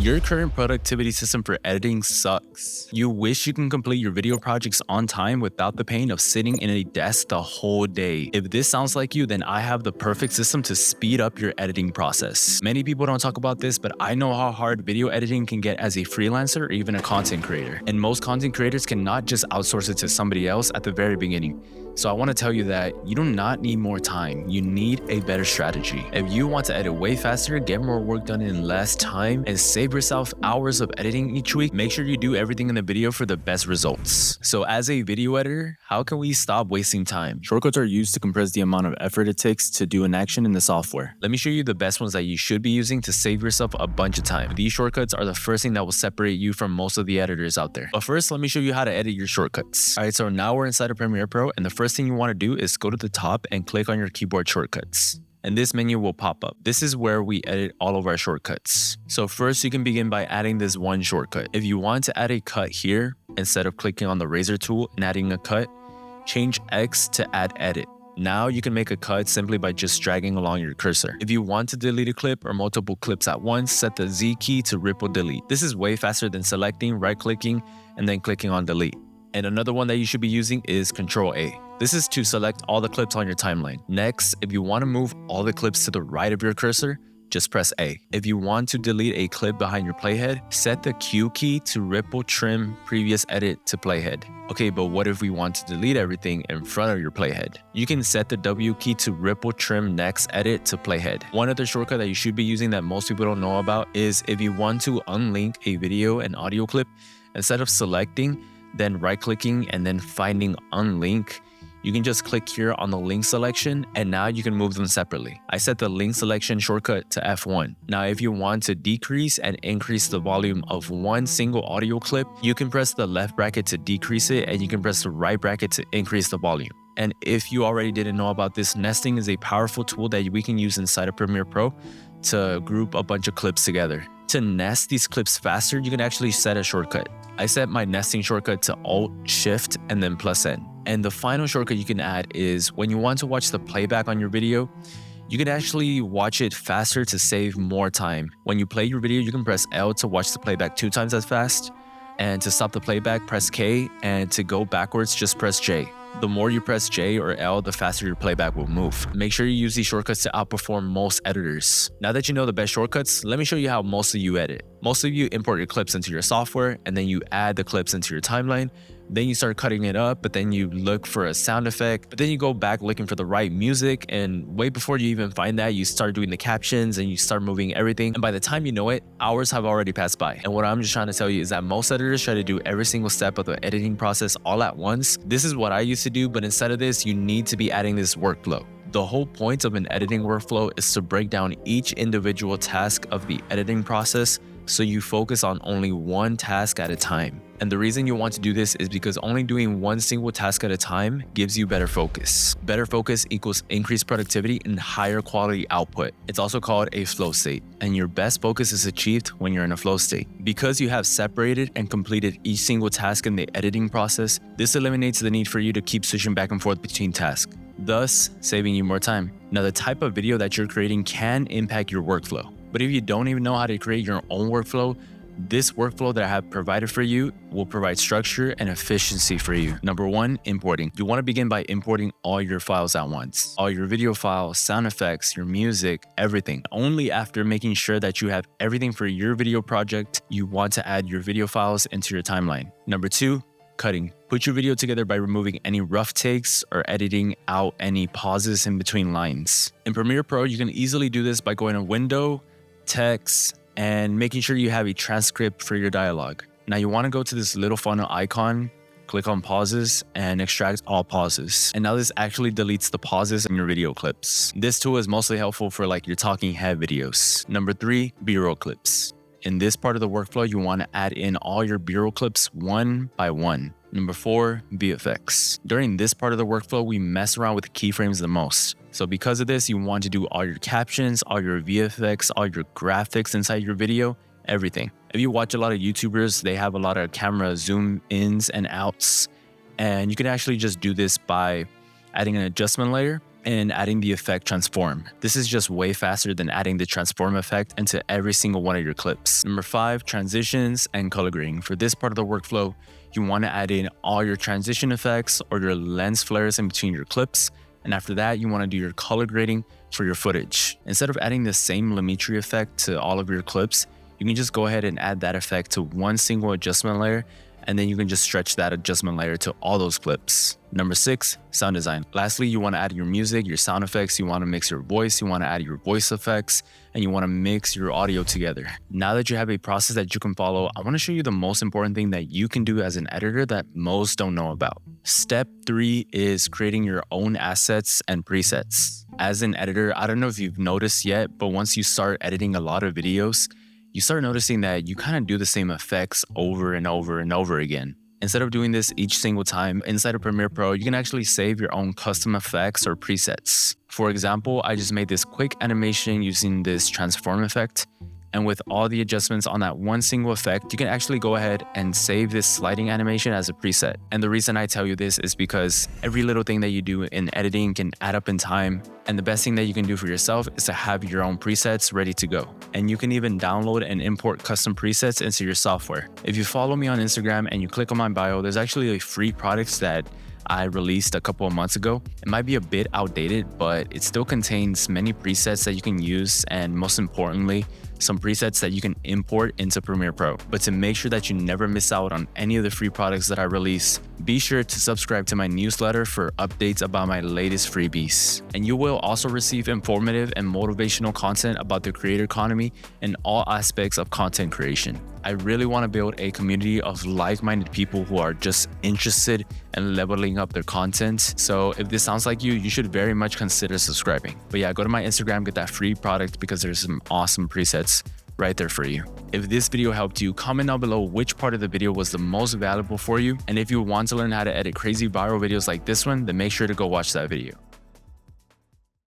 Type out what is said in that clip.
Your current productivity system for editing sucks. You wish you can complete your video projects on time without the pain of sitting in a desk the whole day. If this sounds like you, then I have the perfect system to speed up your editing process. Many people don't talk about this, but I know how hard video editing can get as a freelancer or even a content creator. And most content creators cannot just outsource it to somebody else at the very beginning. So I want to tell you that you do not need more time. You need a better strategy. If you want to edit way faster, get more work done in less time, and save yourself hours of editing each week, make sure you do everything in the video for the best results. So as a video editor, how can we stop wasting time? Shortcuts are used to compress the amount of effort it takes to do an action in the software. Let me show you the best ones that you should be using to save yourself a bunch of time. These shortcuts are the first thing that will separate you from most of the editors out there. But first, let me show you how to edit your shortcuts. Alright, so now we're inside of Premiere Pro, and the first thing you want to do is go to the top and click on your keyboard shortcuts. And this menu will pop up. This is where we edit all of our shortcuts. So first, you can begin by adding this one shortcut. If you want to add a cut here, instead of clicking on the razor tool and adding a cut, change X to add edit. Now you can make a cut simply by just dragging along your cursor. If you want to delete a clip or multiple clips at once, set the Z key to ripple delete. This is way faster than selecting, right-clicking, and then clicking on delete. And another one that you should be using is Control A. This is to select all the clips on your timeline. Next, if you want to move all the clips to the right of your cursor, just press A. If you want to delete a clip behind your playhead, set the Q key to ripple trim previous edit to playhead. Okay, but what if we want to delete everything in front of your playhead? You can set the W key to ripple trim next edit to playhead. One other shortcut that you should be using that most people don't know about is if you want to unlink a video and audio clip, instead of selecting, then right-clicking and then finding unlink, you can just click here on the link selection and now you can move them separately. I set the link selection shortcut to F1. Now, if you want to decrease and increase the volume of one single audio clip, you can press the left bracket to decrease it and you can press the right bracket to increase the volume. And if you already didn't know about this, nesting is a powerful tool that we can use inside of Premiere Pro to group a bunch of clips together. To nest these clips faster, you can actually set a shortcut. I set my nesting shortcut to Alt-Shift and then +N. And the final shortcut you can add is when you want to watch the playback on your video, you can actually watch it faster to save more time. When you play your video, you can press L to watch the playback 2 times as fast. And to stop the playback, press K. And to go backwards, just press J. The more you press J or L, the faster your playback will move. Make sure you use these shortcuts to outperform most editors. Now that you know the best shortcuts, let me show you how most of you edit. Most of you import your clips into your software and then you add the clips into your timeline. Then you start cutting it up, but then you look for a sound effect, but then you go back looking for the right music, and way before you even find that, you start doing the captions and you start moving everything, and by the time you know it, hours have already passed by. And what I'm just trying to tell you is that most editors try to do every single step of the editing process all at once. This is what I used to do, but instead of this, you need to be adding this workflow. The whole point of an editing workflow is to break down each individual task of the editing process so you focus on only one task at a time. And the reason you want to do this is because only doing one single task at a time gives you better focus. Better focus equals increased productivity and higher quality output. It's also called a flow state, and your best focus is achieved when you're in a flow state. Because you have separated and completed each single task in the editing process, this eliminates the need for you to keep switching back and forth between tasks, thus saving you more time. Now, the type of video that you're creating can impact your workflow. But if you don't even know how to create your own workflow, this workflow that I have provided for you will provide structure and efficiency for you. Number 1, importing. You want to begin by importing all your files at once. All your video files, sound effects, your music, everything. Only after making sure that you have everything for your video project, you want to add your video files into your timeline. Number 2, cutting. Put your video together by removing any rough takes or editing out any pauses in between lines. In Premiere Pro, you can easily do this by going to Window, Text, and making sure you have a transcript for your dialogue. Now you want to go to this little funnel icon, click on pauses, and extract all pauses. And now this actually deletes the pauses in your video clips. This tool is mostly helpful for like your talking head videos. Number 3, B-roll clips. In this part of the workflow, you want to add in all your B-roll clips one by one. Number 4, VFX. During this part of the workflow, we mess around with keyframes the most. So because of this, you want to do all your captions, all your VFX, all your graphics inside your video, everything. If you watch a lot of YouTubers, they have a lot of camera zoom ins and outs. And you can actually just do this by adding an adjustment layer and adding the effect transform. This is just way faster than adding the transform effect into every single one of your clips. Number 5, transitions and color grading. For this part of the workflow, you want to add in all your transition effects or your lens flares in between your clips. And after that, you want to do your color grading for your footage. Instead of adding the same Lumetri effect to all of your clips, you can just go ahead and add that effect to one single adjustment layer, and then you can just stretch that adjustment layer to all those clips. Number 6, sound design. Lastly, you want to add your music, your sound effects, you want to mix your voice, you want to add your voice effects, and you want to mix your audio together. Now that you have a process that you can follow, I want to show you the most important thing that you can do as an editor that most don't know about. Step 3 is creating your own assets and presets. As an editor, I don't know if you've noticed yet, but once you start editing a lot of videos, you start noticing that you kind of do the same effects over and over and over again. Instead of doing this each single time inside of Premiere Pro, you can actually save your own custom effects or presets. For example, I just made this quick animation using this transform effect. And with all the adjustments on that one single effect, you can actually go ahead and save this sliding animation as a preset. And the reason I tell you this is because every little thing that you do in editing can add up in time. And the best thing that you can do for yourself is to have your own presets ready to go. And you can even download and import custom presets into your software. If you follow me on Instagram and you click on my bio, there's actually a free products that I released a couple of months ago. It might be a bit outdated, but it still contains many presets that you can use, and most importantly, some presets that you can import into Premiere Pro. But to make sure that you never miss out on any of the free products that I release, be sure to subscribe to my newsletter for updates about my latest freebies. And you will also receive informative and motivational content about the creator economy and all aspects of content creation. I really want to build a community of like-minded people who are just interested in leveling up their content. So if this sounds like you, you should very much consider subscribing. But yeah, go to my Instagram, get that free product because there's some awesome presets right there for you. If this video helped you, comment down below which part of the video was the most valuable for you. And if you want to learn how to edit crazy viral videos like this one, then make sure to go watch that video.